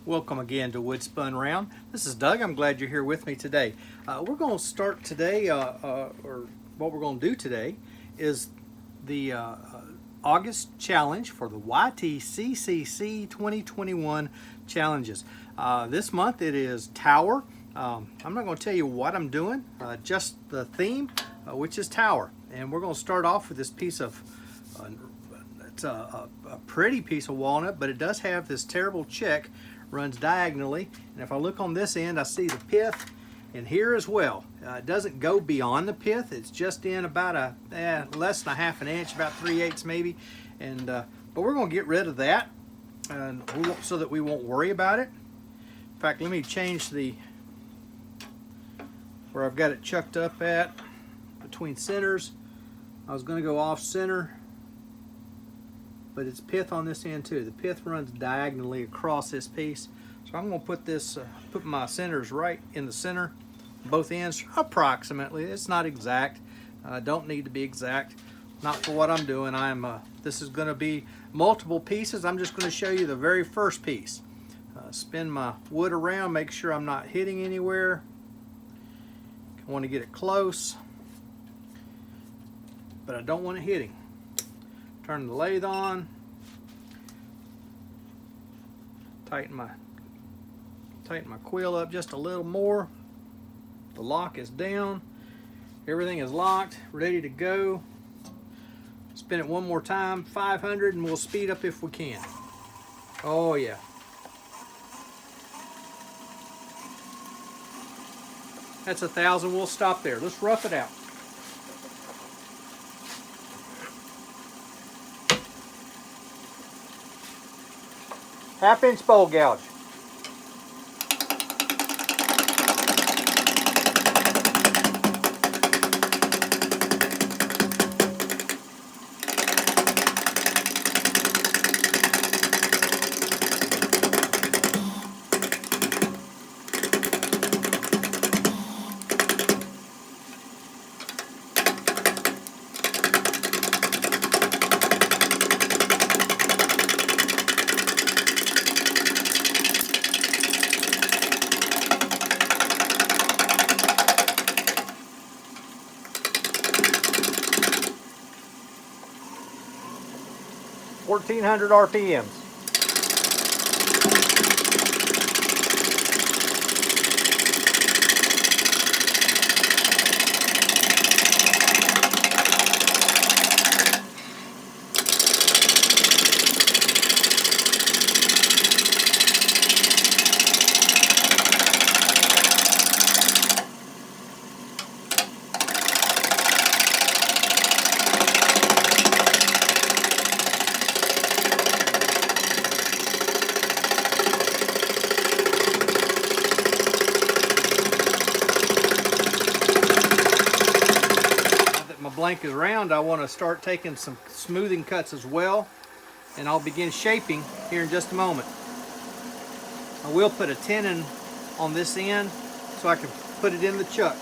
Welcome again to Wood Spun Round. This is Doug. I'm glad you're here with me today. We're going to start today, or what we're going to do today is the August challenge for the YTCCC 2021 challenges. This month it is Tower. I'm not going to tell you what I'm doing, just the theme, which is Tower. And we're going to start off with this piece of it's a pretty piece of walnut, but it does have this terrible check, runs diagonally, and if I look on this end I see the pith, and here as well. It doesn't go beyond the pith, it's just in about less than a half an inch, about 3/8 maybe, and but we're going to get rid of that so that we won't worry about it. In fact, let me change where I've got it chucked up at between centers. I was going to go off center, but it's pith on this end too. The pith runs diagonally across this piece. So I'm going to put my centers right in the center, both ends approximately. It's not exact. Don't need to be exact. Not for what I'm doing. This is going to be multiple pieces. I'm just going to show you the very first piece. Spin my wood around, make sure I'm not hitting anywhere. I want to get it close, but I don't want it hitting. Turn the lathe on, tighten my quill up just a little more. The lock is down, everything is locked, ready to go. Spin it one more time, 500, and we'll speed up if we can. Oh yeah. That's 1,000, we'll stop there. Let's rough it out. Half-inch bowl gouge. (1400 RPMs). Blank is round, I want to start taking some smoothing cuts as well, and I'll begin shaping here in just a moment. I will put a tenon on this end so I can put it in the chuck.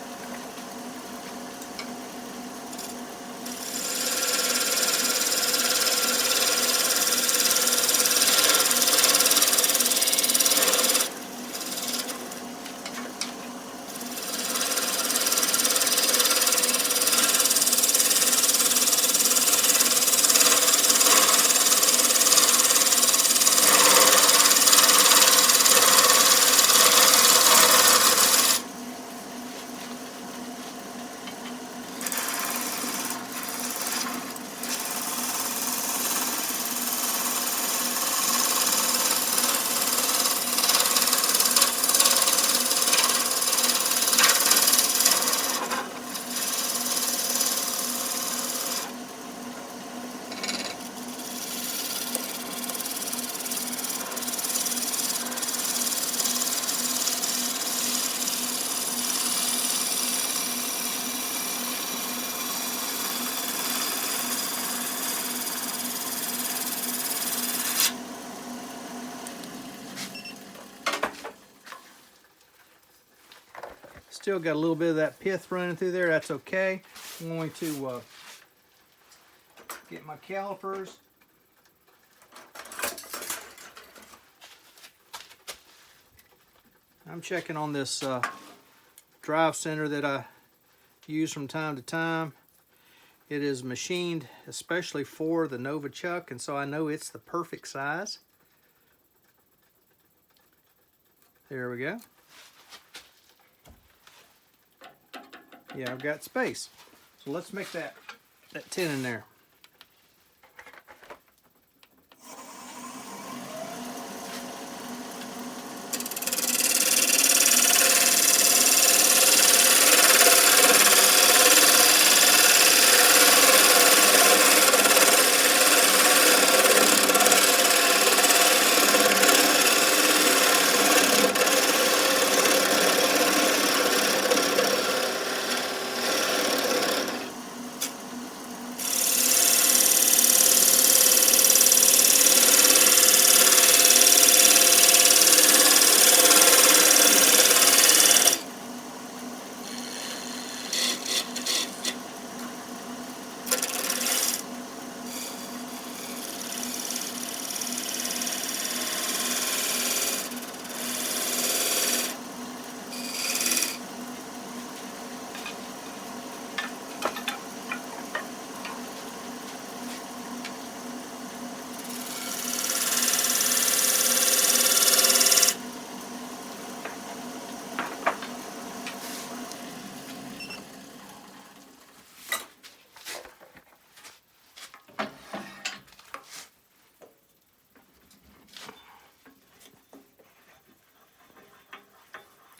Still got a little bit of that pith running through there. That's okay. I'm going to get my calipers. I'm checking on this drive center that I use from time to time. It is machined especially for the Nova chuck, and so I know it's the perfect size. There we go. Yeah, I've got space. So let's make that tin in there.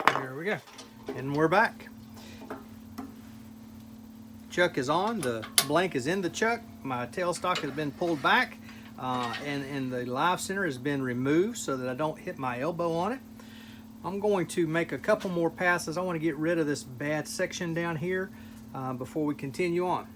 There we go. And we're back. Chuck is on, the blank is in the chuck, my tailstock has been pulled back, and the live center has been removed so that I don't hit my elbow on it. I'm going to make a couple more passes. I want to get rid of this bad section down here before we continue on.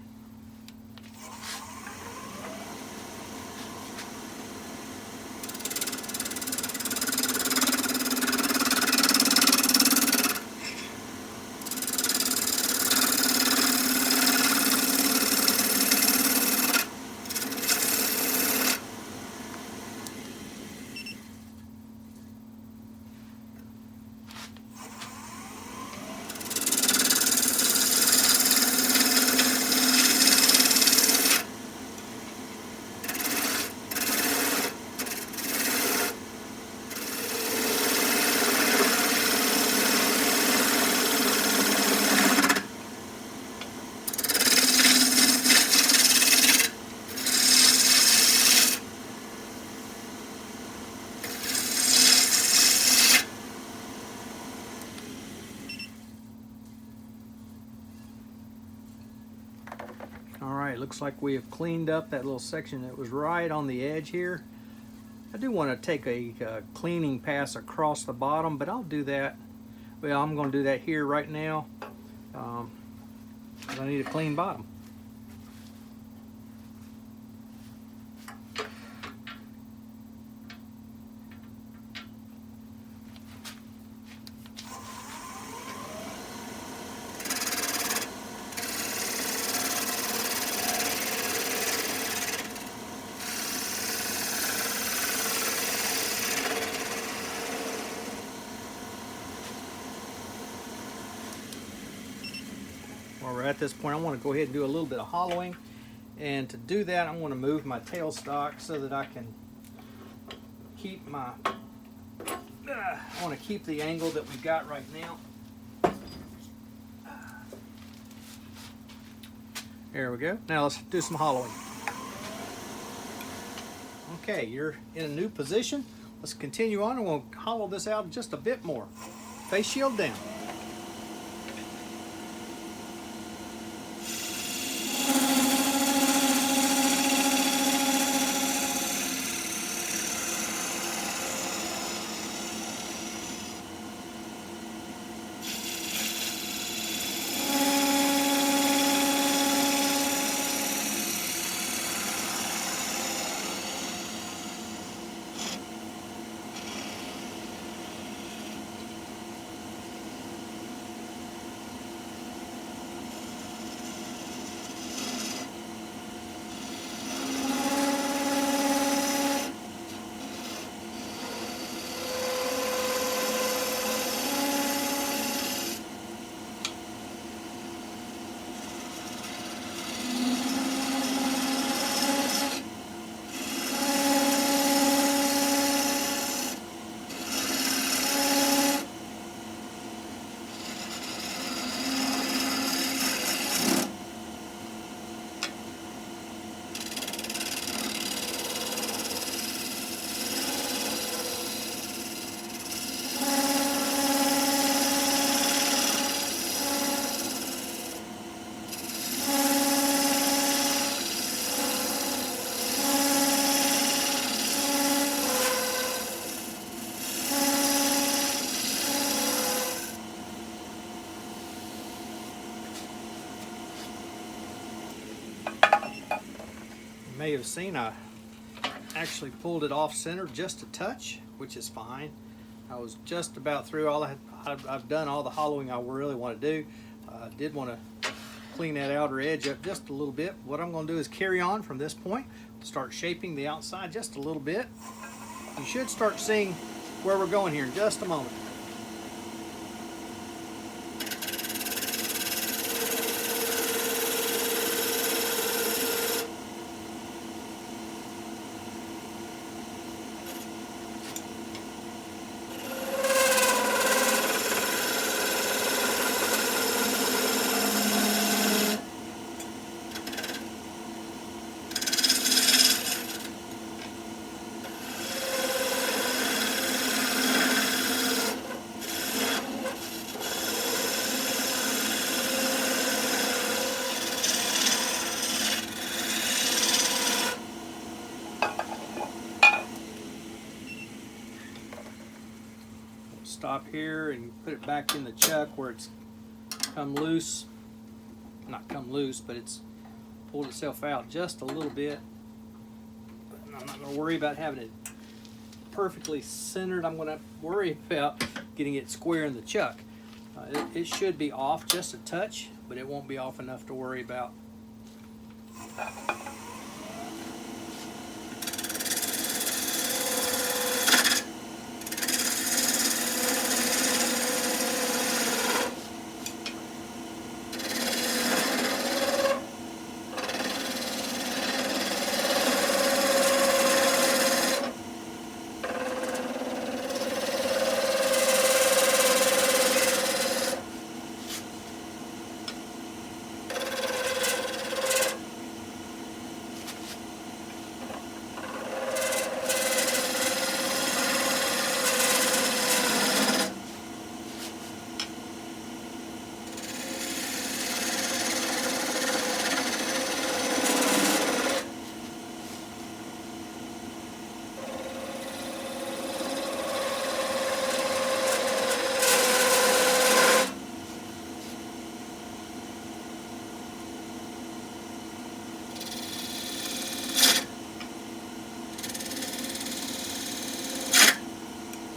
Alright, looks like we have cleaned up that little section that was right on the edge here. I do want to take a cleaning pass across the bottom, but I'll do that. Well, I'm going to do that here right now. I need a clean bottom. While we're at this point, I want to go ahead and do a little bit of hollowing, and to do that I'm going to move my tailstock so that I can keep my I want to keep the angle that we've got right now. There we go. Now let's do some hollowing. Okay, you're in a new position. Let's continue on and we'll hollow this out just a bit more. Face shield down. may have seen, I actually pulled it off center just a touch, which is fine. I was just about through. I've done all the hollowing I really want to do. I did want to clean that outer edge up just a little bit. What I'm going to do is carry on from this point, start shaping the outside just a little bit. You should start seeing where we're going here in just a moment. Stop here and put it back in the chuck where it's come loose. Not come loose, but it's pulled itself out just a little bit. I'm not going to worry about having it perfectly centered. I'm going to worry about getting it square in the chuck. It should be off just a touch, but it won't be off enough to worry about.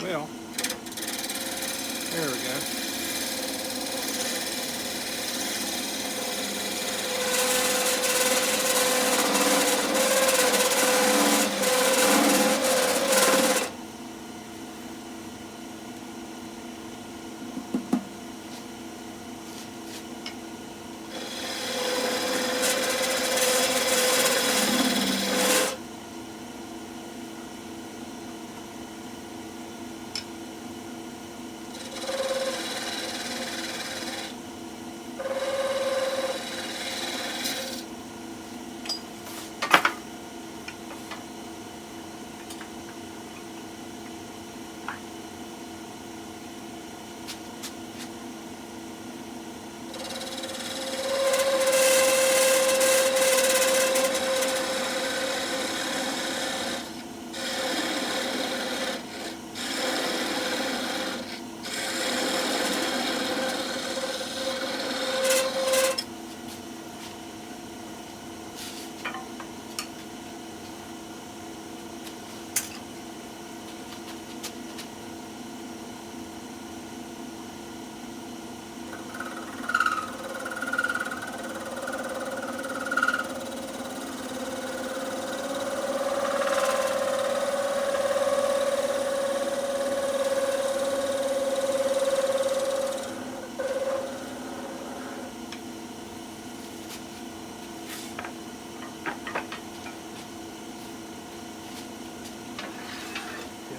Well, there we go.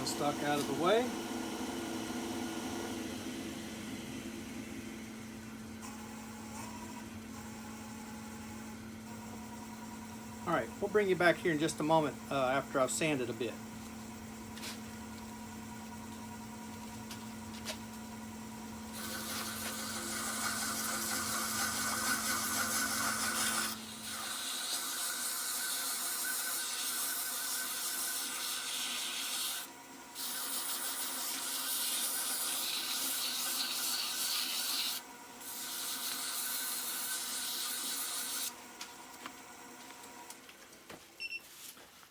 Tailstock out of the way. All right, we'll bring you back here in just a moment after I've sanded a bit.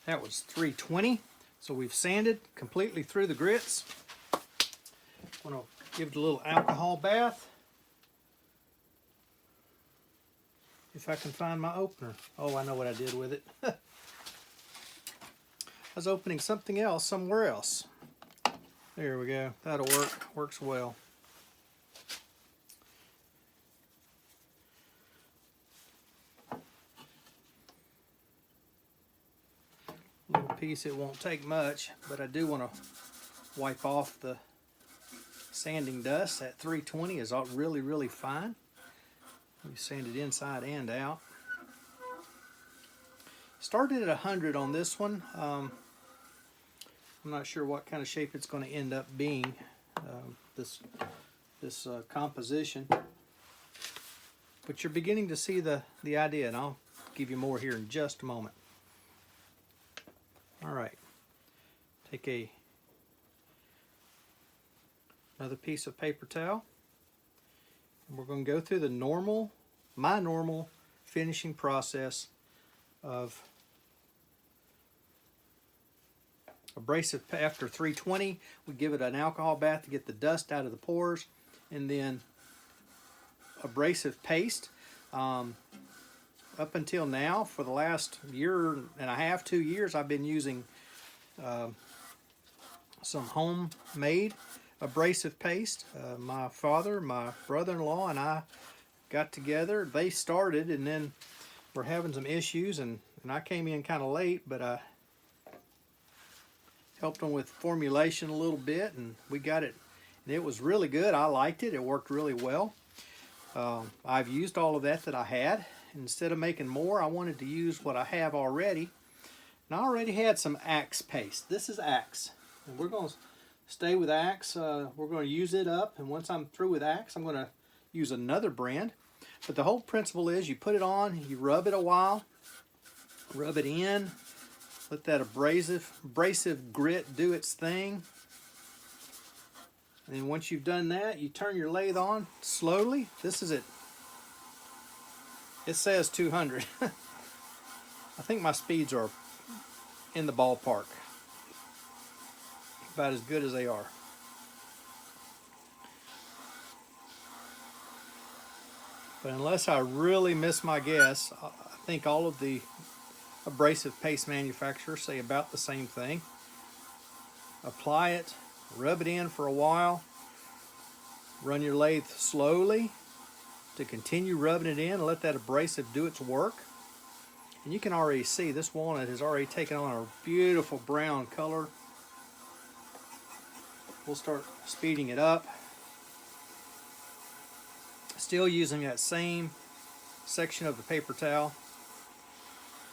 That was 320. So we've sanded completely through the grits. I'm going to give it a little alcohol bath. If I can find my opener. Oh, I know what I did with it. I was opening something else somewhere else. There we go. That'll work. Works well. Little piece, it won't take much, but I do want to wipe off the sanding dust. That 320 is really fine. We sanded inside and out. Started at 100 on this one. I'm not sure what kind of shape it's going to end up being, this composition. But you're beginning to see the idea, and I'll give you more here in just a moment. All right, take another piece of paper towel, and we're going to go through my normal finishing process of abrasive. After 320, we give it an alcohol bath to get the dust out of the pores, and then abrasive paste. Up until now, for the last year and a half, 2 years, I've been using some homemade abrasive paste. My father, my brother-in-law, and I got together. They started, and then we're having some issues, and I came in kind of late, but I helped them with formulation a little bit, and we got it. And it was really good. I liked it. It worked really well. I've used all of that I had. Instead of making more, I wanted to use what I have already. And I already had some Axe paste. This is Axe. And we're going to stay with Axe. We're going to use it up. And once I'm through with Axe, I'm going to use another brand. But the whole principle is you put it on, you rub it a while, rub it in, let that abrasive grit do its thing. And then once you've done that, you turn your lathe on slowly. This is it. It says 200. I think my speeds are in the ballpark. About as good as they are. But unless I really miss my guess, I think all of the abrasive paste manufacturers say about the same thing. Apply it, rub it in for a while, run your lathe slowly to continue rubbing it in and let that abrasive do its work. And you can already see this walnut has already taken on a beautiful brown color. We'll start speeding it up. Still using that same section of the paper towel.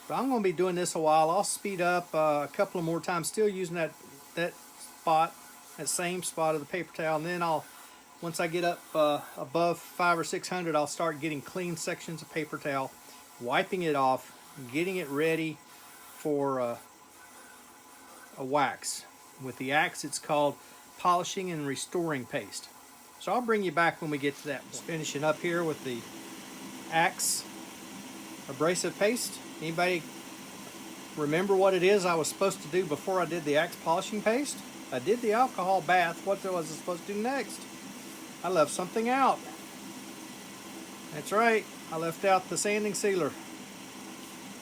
But I'm going to be doing this a while. I'll speed up a couple of more times, still using that spot, that same spot of the paper towel, and then once I get up above 500 or 600, I'll start getting clean sections of paper towel, wiping it off, getting it ready for a wax. With the Axe, it's called polishing and restoring paste. So I'll bring you back when we get to that. Just finishing up here with the Axe abrasive paste. Anybody remember what it is I was supposed to do before I did the Axe polishing paste? I did the alcohol bath. What was I supposed to do next? I left something out. That's right, I left out the sanding sealer.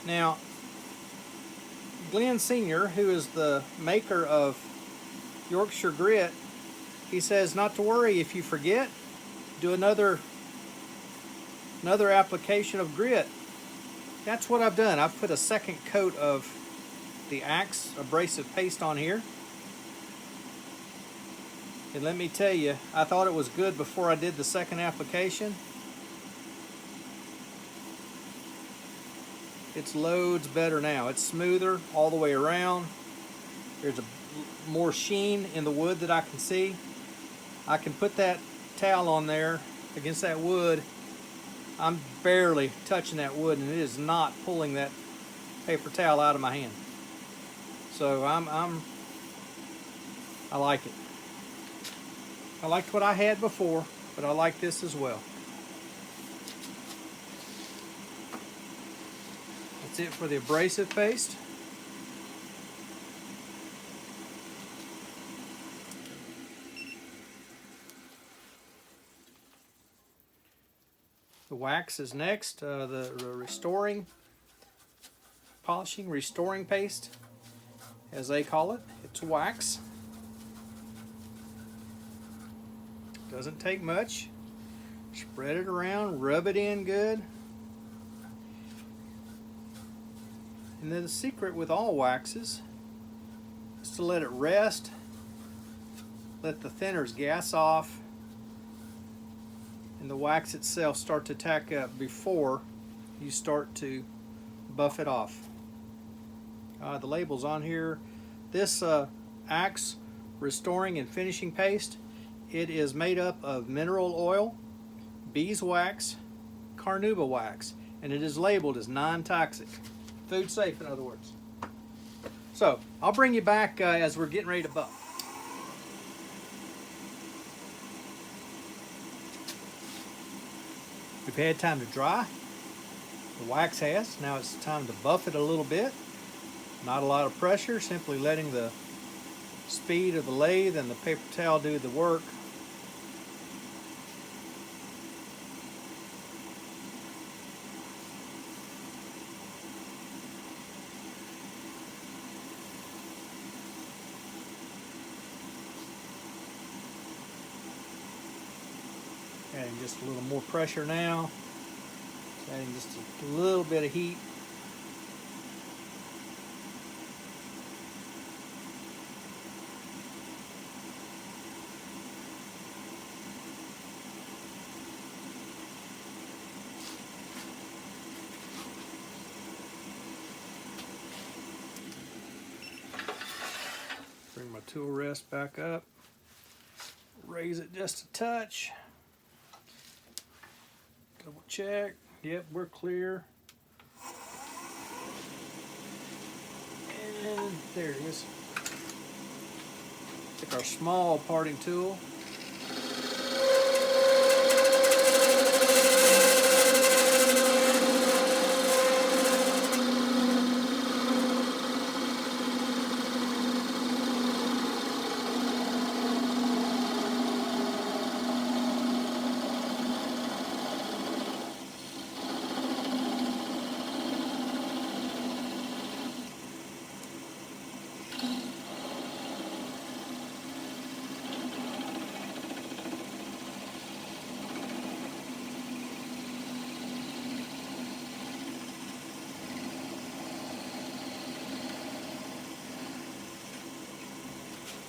Now, Glenn Sr., who is the maker of Yorkshire Grit, he says not to worry if you forget, do another application of grit. That's what I've done. I've put a second coat of the Axe abrasive paste on here. And let me tell you, I thought it was good before I did the second application. It's loads better now. It's smoother all the way around. There's more sheen in the wood that I can see. I can put that towel on there against that wood. I'm barely touching that wood, and it is not pulling that paper towel out of my hand. So I like it. I liked what I had before, but I like this as well. That's it for the abrasive paste. The wax is next, the polishing restoring paste, as they call it. It's wax. Doesn't take much. Spread it around, rub it in good. And then the secret with all waxes is to let it rest, let the thinners gas off, and the wax itself start to tack up before you start to buff it off. The label's on here. This Axe Restoring and Finishing Paste, it is made up of mineral oil, beeswax, carnauba wax, and it is labeled as non-toxic. Food safe, in other words. So, I'll bring you back as we're getting ready to buff. We've had time to dry. The wax has. Now it's time to buff it a little bit. Not a lot of pressure, simply letting the speed of the lathe and the paper towel do the work. Adding just a little more pressure now. Adding just a little bit of heat. Bring my tool rest back up. Raise it just a touch. Double check. Yep, we're clear. And there it is. Take our small parting tool.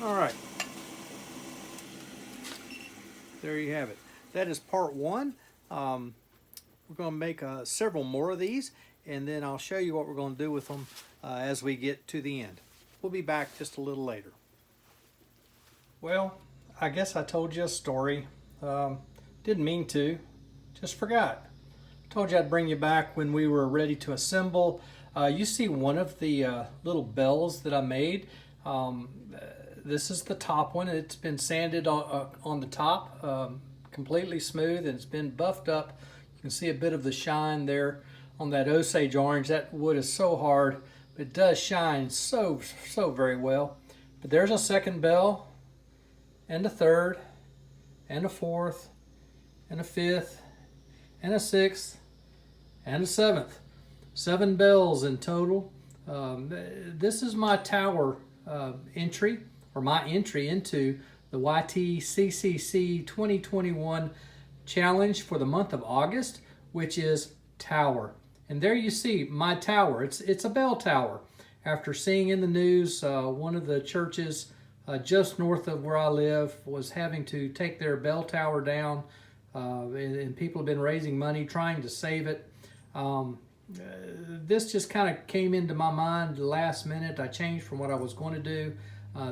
All right, there you have it. That is part one. We're going to make several more of these, and then I'll show you what we're going to do with them as we get to the end. We'll be back just a little later. Well, I guess I told you a story. Didn't mean to, just forgot. Told you I'd bring you back when we were ready to assemble. You see one of the little bells that I made. This is the top one. It's been sanded on the top, completely smooth, and it's been buffed up. You can see a bit of the shine there on that Osage orange. That wood is so hard, but it does shine so very well. But there's a second bell, and a third, and a fourth, and a fifth, and a sixth, and a seventh. 7 bells in total. This is my tower entry, or my entry into the YTCCC 2021 challenge for the month of August, which is tower. And there you see my tower. It's a bell tower. After seeing in the news, one of the churches just north of where I live was having to take their bell tower down, and people have been raising money trying to save it. This just kind of came into my mind last minute. I changed from what I was going to do.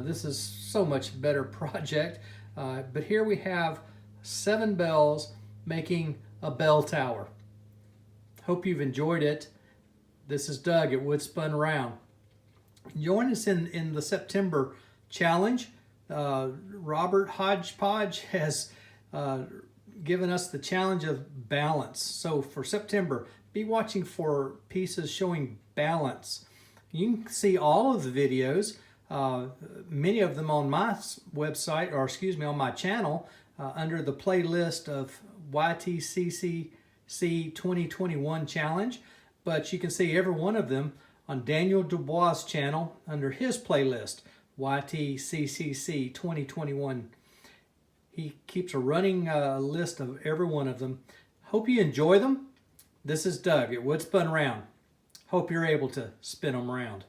This is so much better project. But here we have 7 bells making a bell tower. Hope you've enjoyed it. This is Doug at Wood Spun Round. Join us in the September challenge. Robert Hodgepodge has given us the challenge of balance. So for September, be watching for pieces showing balance. You can see all of the videos, many of them on my website, or excuse me, on my channel, under the playlist of YTCC 2021 challenge, but you can see every one of them on Daniel Dubois' channel under his playlist, YTCCC 2021. He keeps a running list of every one of them. Hope you enjoy them. This is Doug at Wood Spun Round. Hope you're able to spin them around.